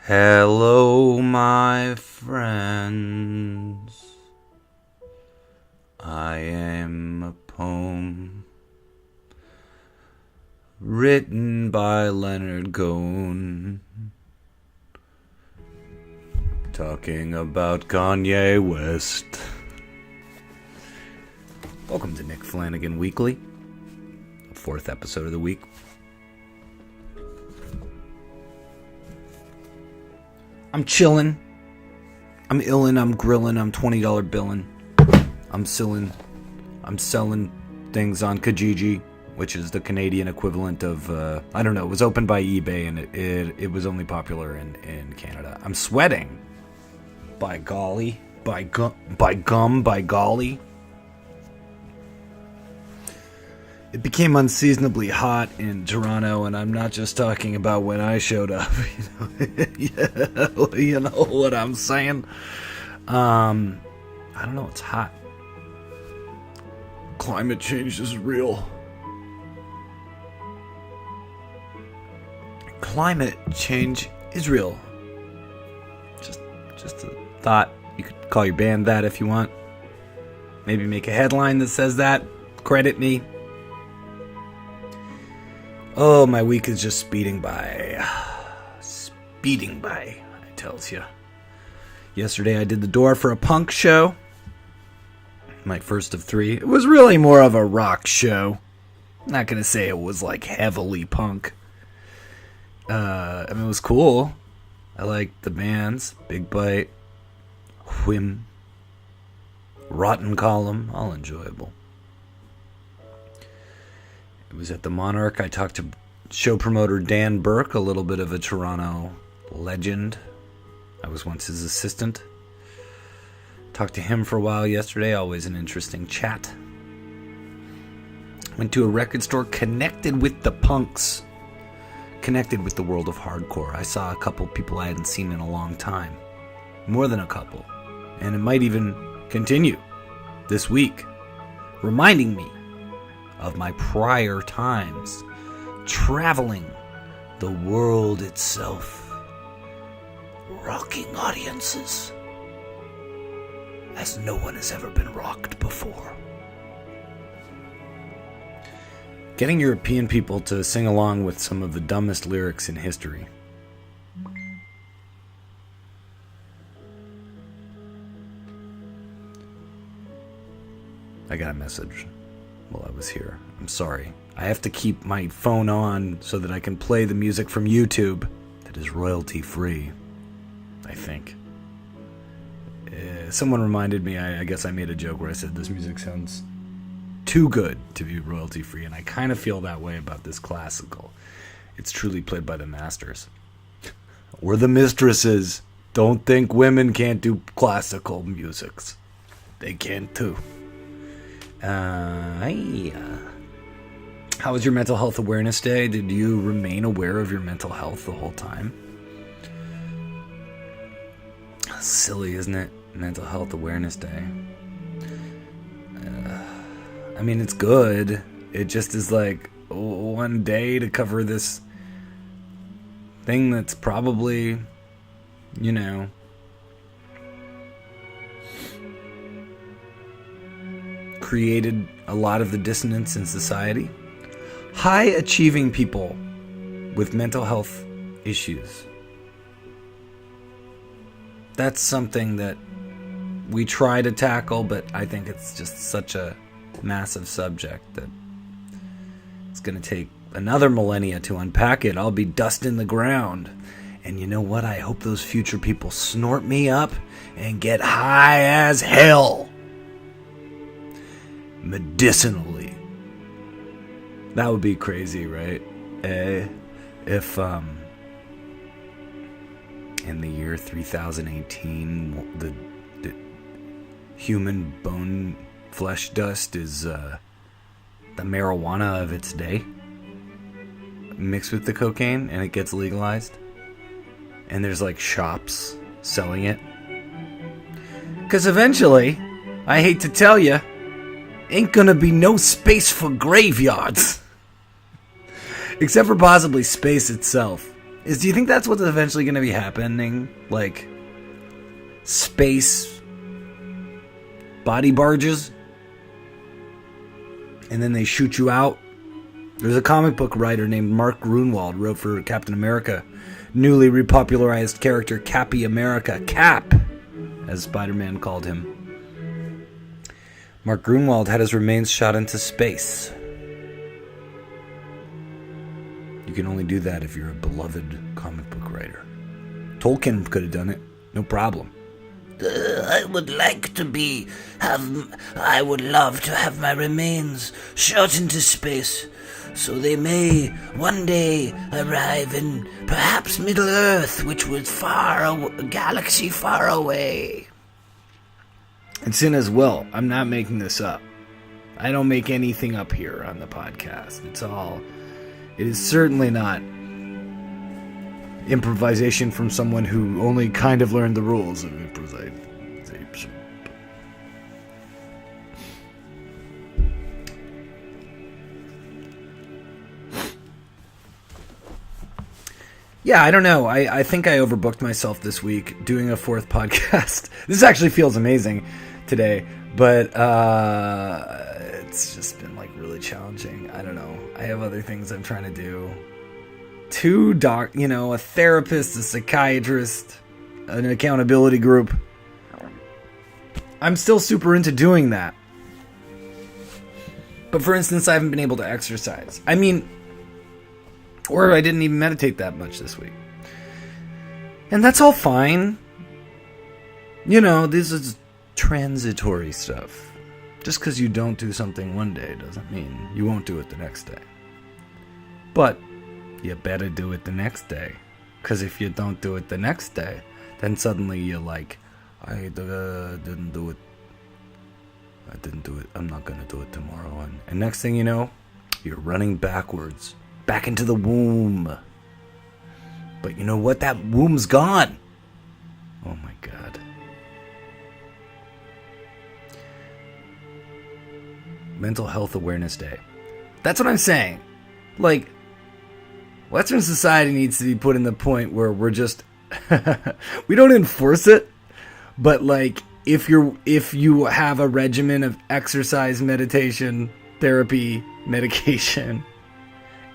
Hello, my friends. I am a poem written by Leonard Cohen, talking about Kanye West. Welcome to Nickflanaganweakly, the fourth episode of the week. I'm chillin', I'm illin', I'm grillin', I'm $20 billin', I'm selling things on Kijiji, which is the Canadian equivalent of, I don't know, it was opened by eBay and it was only popular in Canada. I'm sweating, by golly, by golly. It became unseasonably hot in Toronto, and I'm not just talking about when I showed up. You know what I'm saying? I don't know, it's hot. Climate change is real. Climate change is real. Just a thought. You could call your band that if you want. Maybe make a headline that says that. Credit me. Oh, my week is just speeding by. Speeding by, I tells you. Yesterday I did the door for a punk show. My first of 3. It was really more of a rock show. I'm not going to say it was like heavily punk. I mean, it was cool. I liked the bands. Big Bite, Whim, Rotten Column, all enjoyable. It was at the Monarch. I talked to show promoter Dan Burke, a little bit of a Toronto legend. I was once his assistant. Talked to him for a while yesterday. Always an interesting chat. Went to a record store, connected with the punks. Connected with the world of hardcore. I saw a couple people I hadn't seen in a long time. More than a couple. And it might even continue this week. Reminding me of my prior times traveling the world itself, rocking audiences as no one has ever been rocked before. Getting European people to sing along with some of the dumbest lyrics in history. I got a message while I was here. I'm sorry. I have to keep my phone on so that I can play the music from YouTube that is royalty free, I think. Someone reminded me, I guess I made a joke where I said this music sounds too good to be royalty free, and I kind of feel that way about this classical. It's truly played by the masters. Or the mistresses. Don't think women can't do classical musics. They can too. How was your mental health awareness day? Did you remain aware of your mental health the whole time? Silly, isn't it? Mental health awareness day. I mean, it's good. It just is like one day to cover this thing that's probably, you know, created a lot of the dissonance in society. High achieving people with mental health issues. That's something that we try to tackle, but I think it's just such a massive subject that it's going to take another millennia to unpack it. I'll be dust in the ground. And you know what? I hope those future people snort me up and get high as hell. Medicinally. That would be crazy, right? If in the year 3018 the human bone flesh dust is the marijuana of its day mixed with the cocaine, and it gets legalized, and there's like shops selling it, because eventually, I hate to tell you, ain't gonna be no space for graveyards. Except for possibly space itself. do you think that's what's eventually going to be happening? Like, space body barges? And then they shoot you out? There's a comic book writer named Mark Grunwald, wrote for Captain America. Newly repopularized character Cappy America. Cap, as Spider-Man called him. Mark Grunwald had his remains shot into space. You can only do that if you're a beloved comic book writer. Tolkien could have done it. No problem. I would love to have my remains shot into space, so they may one day arrive in perhaps Middle Earth, which was a galaxy far away. It's in his will. I'm not making this up. I don't make anything up here on the podcast. It is certainly not improvisation from someone who only kind of learned the rules of improvisation. Yeah, I don't know. I think I overbooked myself this week doing a fourth podcast. This actually feels amazing today, but it's just been like really challenging. I don't know. I have other things I'm trying to do. A therapist, a psychiatrist, an accountability group. I'm still super into doing that. But for instance, I haven't been able to exercise. Or I didn't even meditate that much this week. And that's all fine. This is transitory stuff. Just because you don't do something one day doesn't mean you won't do it the next day. But you better do it the next day. Because if you don't do it the next day, then suddenly you're like, I didn't do it. I'm not going to do it tomorrow. And next thing you know, you're running backwards. Back into the womb. But you know what? That womb's gone. Oh my God. Mental Health Awareness Day. That's what I'm saying. Like, Western society needs to be put in the point where we're just we don't enforce it, but like if you have a regimen of exercise, meditation, therapy, medication,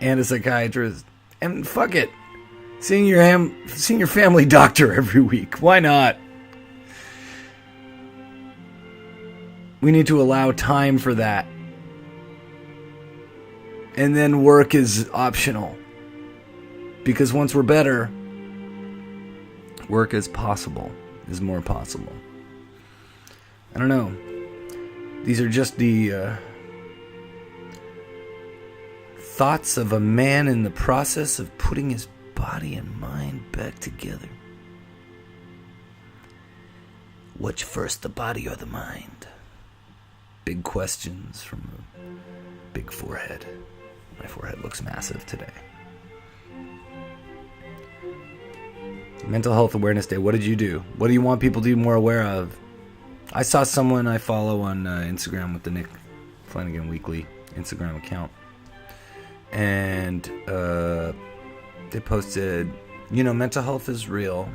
and a psychiatrist, and fuck it, seeing your family doctor every week. Why not? We need to allow time for that. And then work is optional. Because once we're better, work is more possible. I don't know. These are just the thoughts of a man in the process of putting his body and mind back together. What's first, the body or the mind? Big questions from a big forehead. My forehead looks massive today. Mental Health Awareness Day. What did you do? What do you want people to be more aware of? I saw someone I follow on Instagram with the Nickflanaganweakly Instagram account. And they posted, mental health is real.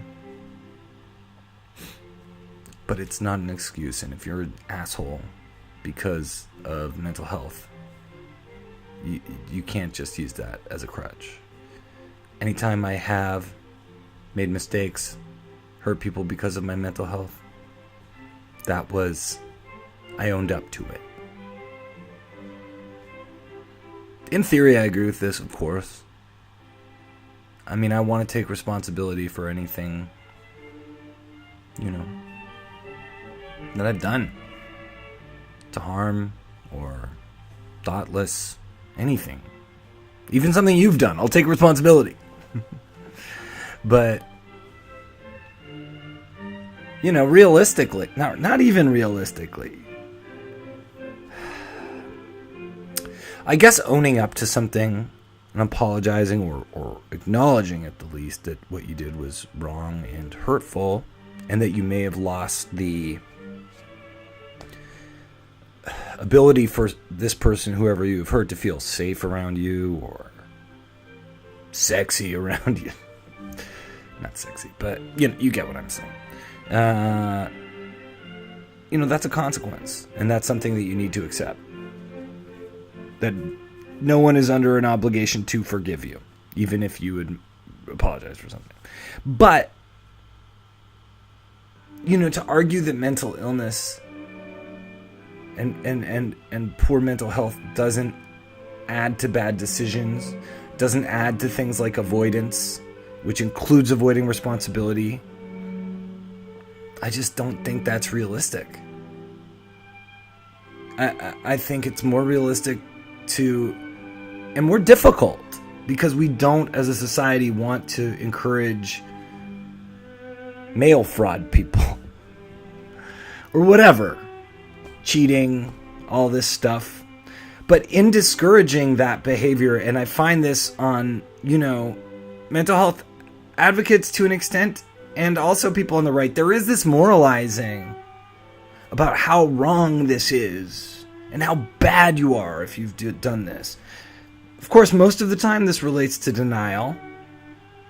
But it's not an excuse. And if you're an asshole because of mental health, you can't just use that as a crutch. Anytime I have made mistakes, hurt people because of my mental health, I owned up to it. In theory, I agree with this, of course. I want to take responsibility for anything, that I've done to harm or thoughtless, anything. Even something you've done, I'll take responsibility. But, realistically, not even realistically, I guess owning up to something and apologizing or acknowledging at the least that what you did was wrong and hurtful, and that you may have lost the ability for this person, whoever you've hurt, to feel safe around you or sexy around you. Not sexy, but you get what I'm saying. That's a consequence, and that's something that you need to accept. That no one is under an obligation to forgive you, even if you would apologize for something. But, to argue that mental illness and poor mental health doesn't add to bad decisions, doesn't add to things like avoidance, which includes avoiding responsibility, I just don't think that's realistic. I think it's more realistic and more difficult, because we don't, as a society, want to encourage mail fraud people or whatever, cheating, all this stuff. But in discouraging that behavior, and I find this on, mental health advocates to an extent, and also people on the right, there is this moralizing about how wrong this is and how bad you are if you've done this. Of course, most of the time this relates to denial,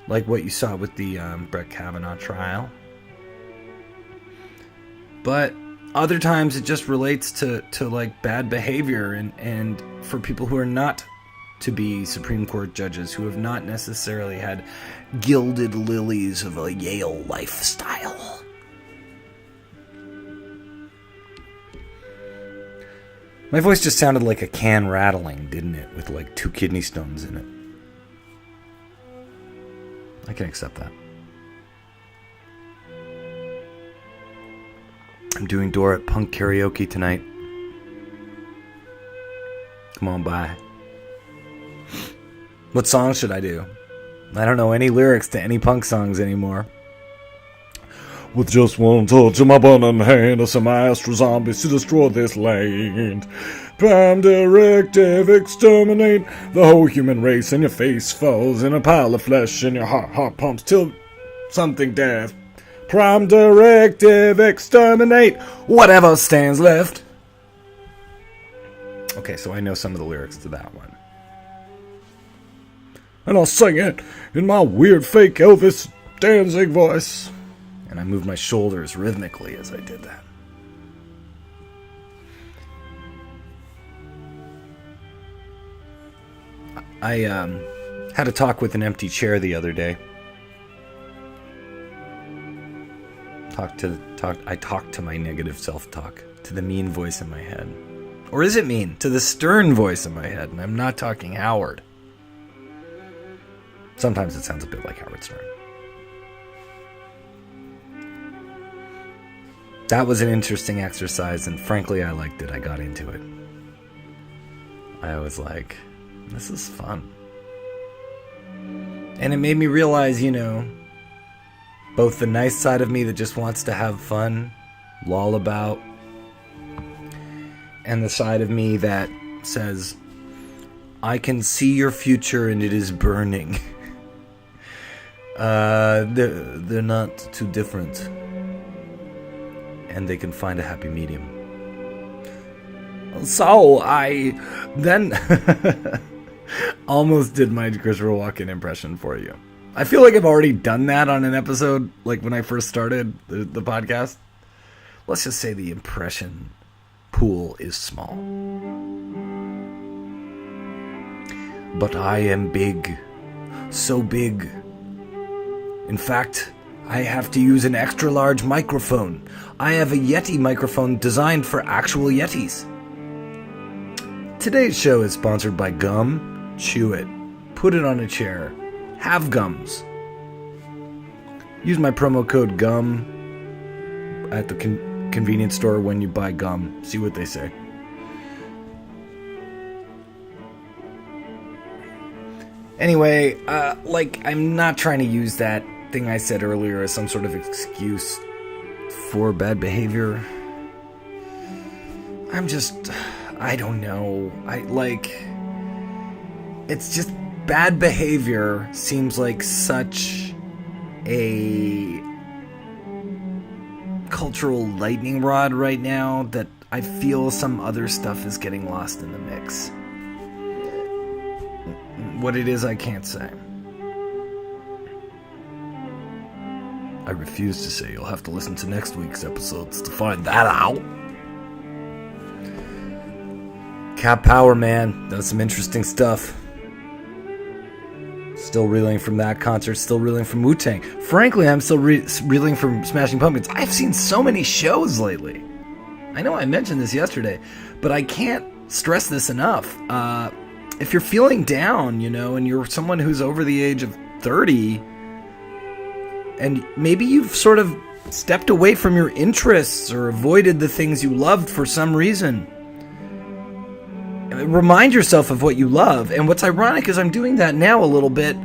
like what you saw with the Brett Kavanaugh trial. But other times it just relates to like bad behavior and for people who are not to be Supreme Court judges, who have not necessarily had gilded lilies of a Yale lifestyle. My voice just sounded like a can rattling, didn't it? With like 2 kidney stones in it. I can accept that. I'm doing Dora at Punk Karaoke tonight. Come on by. What song should I do? I don't know any lyrics to any punk songs anymore. With just one touch of my button hand, I send my astro zombies to destroy this land. Prime directive, exterminate the whole human race, and your face falls in a pile of flesh, and your heart pumps till something death. Prime directive, exterminate whatever stands left. Okay, so I know some of the lyrics to that one. And I'll sing it in my weird fake Elvis Danzig voice. And I moved my shoulders rhythmically as I did that. I had a talk with an empty chair the other day. I talked to my negative self-talk, to the mean voice in my head. Or is it mean? To the stern voice in my head, and I'm not talking Howard. Sometimes it sounds a bit like Howard Stern. That was an interesting exercise, and frankly, I liked it. I got into it. I was like, this is fun. And it made me realize, both the nice side of me that just wants to have fun, loll about, and the side of me that says, I can see your future and it is burning. They're not too different. And they can find a happy medium. So, I then almost did my Christopher Walken impression for you. I feel like I've already done that on an episode, like when I first started the podcast. Let's just say the impression pool is small. But I am big. So big. In fact, I have to use an extra large microphone. I have a Yeti microphone designed for actual Yetis. Today's show is sponsored by gum. Chew it. Put it on a chair. Have gums. Use my promo code GUM at the convenience store when you buy gum. See what they say. Anyway, I'm not trying to use that thing I said earlier as some sort of excuse for bad behavior. I don't know. It's just bad behavior seems like such a cultural lightning rod right now that I feel some other stuff is getting lost in the mix. What it is, I can't say. I refuse to say. You'll have to listen to next week's episodes to find that out. Cap Power, man. That was some interesting stuff. Still reeling from that concert. Still reeling from Wu-Tang. Frankly, I'm still reeling from Smashing Pumpkins. I've seen so many shows lately. I know I mentioned this yesterday, but I can't stress this enough. If you're feeling down, and you're someone who's over the age of 30, and maybe you've sort of stepped away from your interests or avoided the things you loved for some reason, remind yourself of what you love. And what's ironic is I'm doing that now a little bit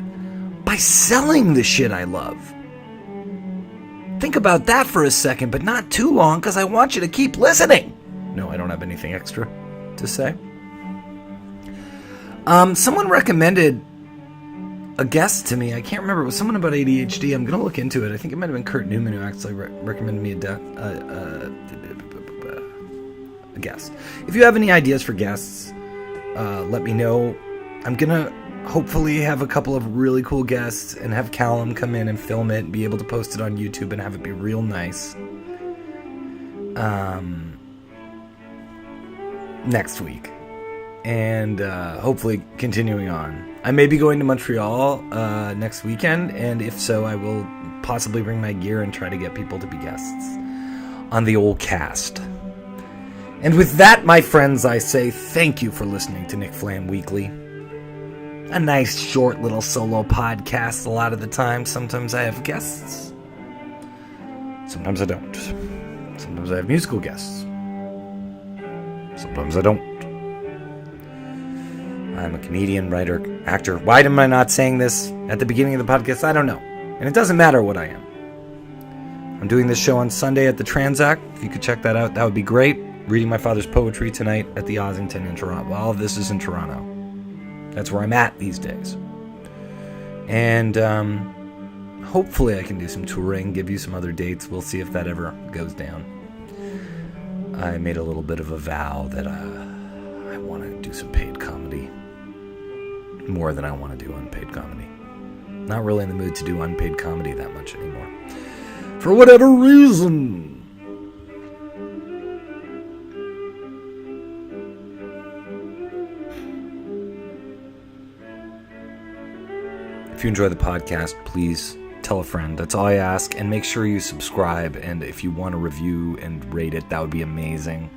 by selling the shit I love. Think about that for a second, but not too long, because I want you to keep listening. No, I don't have anything extra to say. Someone recommended a guest to me. I can't remember. It was someone about ADHD. I'm going to look into it. I think it might have been Kurt Newman who actually recommended me a guest. If you have any ideas for guests, let me know. I'm going to hopefully have a couple of really cool guests and have Callum come in and film it and be able to post it on YouTube and have it be real nice. Next week. And hopefully continuing on. I may be going to Montreal next weekend, and if so, I will possibly bring my gear and try to get people to be guests on the old cast. And with that, my friends, I say thank you for listening to Nick Flan Weekly. A nice, short little solo podcast a lot of the time. Sometimes I have guests. Sometimes I don't. Sometimes I have musical guests. Sometimes I don't. I'm a comedian, writer, actor. Why am I not saying this at the beginning of the podcast? I don't know. And it doesn't matter what I am. I'm doing this show on Sunday at the Transact. If you could check that out, that would be great. Reading my father's poetry tonight at the Ossington in Toronto. Well, all of this is in Toronto. That's where I'm at these days. And hopefully I can do some touring, give you some other dates. We'll see if that ever goes down. I made a little bit of a vow that I want to do some paid comedy. More than I want to do unpaid comedy. Not really in the mood to do unpaid comedy that much anymore. For whatever reason. If you enjoy the podcast, please tell a friend. That's all I ask. And make sure you subscribe. And if you want to review and rate it, that would be amazing.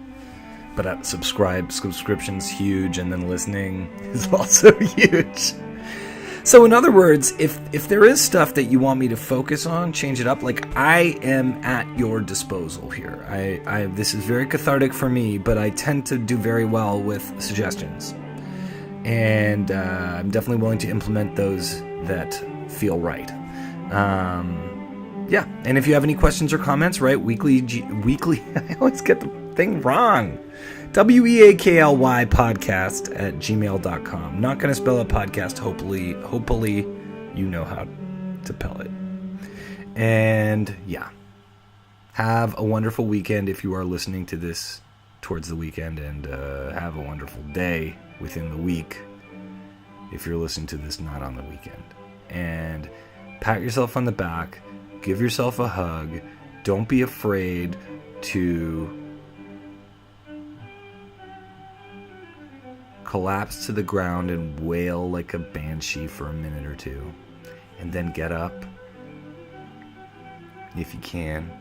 But subscription's huge, and then listening is also huge. So in other words, if there is stuff that you want me to focus on, change it up, like I am at your disposal here. This is very cathartic for me, but I tend to do very well with suggestions. And I'm definitely willing to implement those that feel right. Yeah, and if you have any questions or comments, right, weekly, I always get the thing wrong. WEAKLY podcast at gmail.com. Not going to spell a podcast, hopefully you know how to spell it. And yeah, have a wonderful weekend if you are listening to this towards the weekend, and have a wonderful day within the week if you're listening to this not on the weekend. And pat yourself on the back, give yourself a hug. Don't be afraid to collapse to the ground and wail like a banshee for a minute or two, and then get up if you can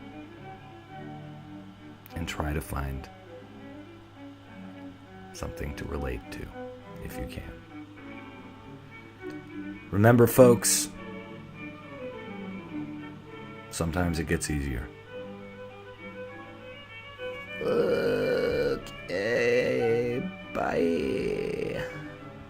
and try to find something to relate to if you can. Remember, folks, sometimes it gets easier. Okay, bye.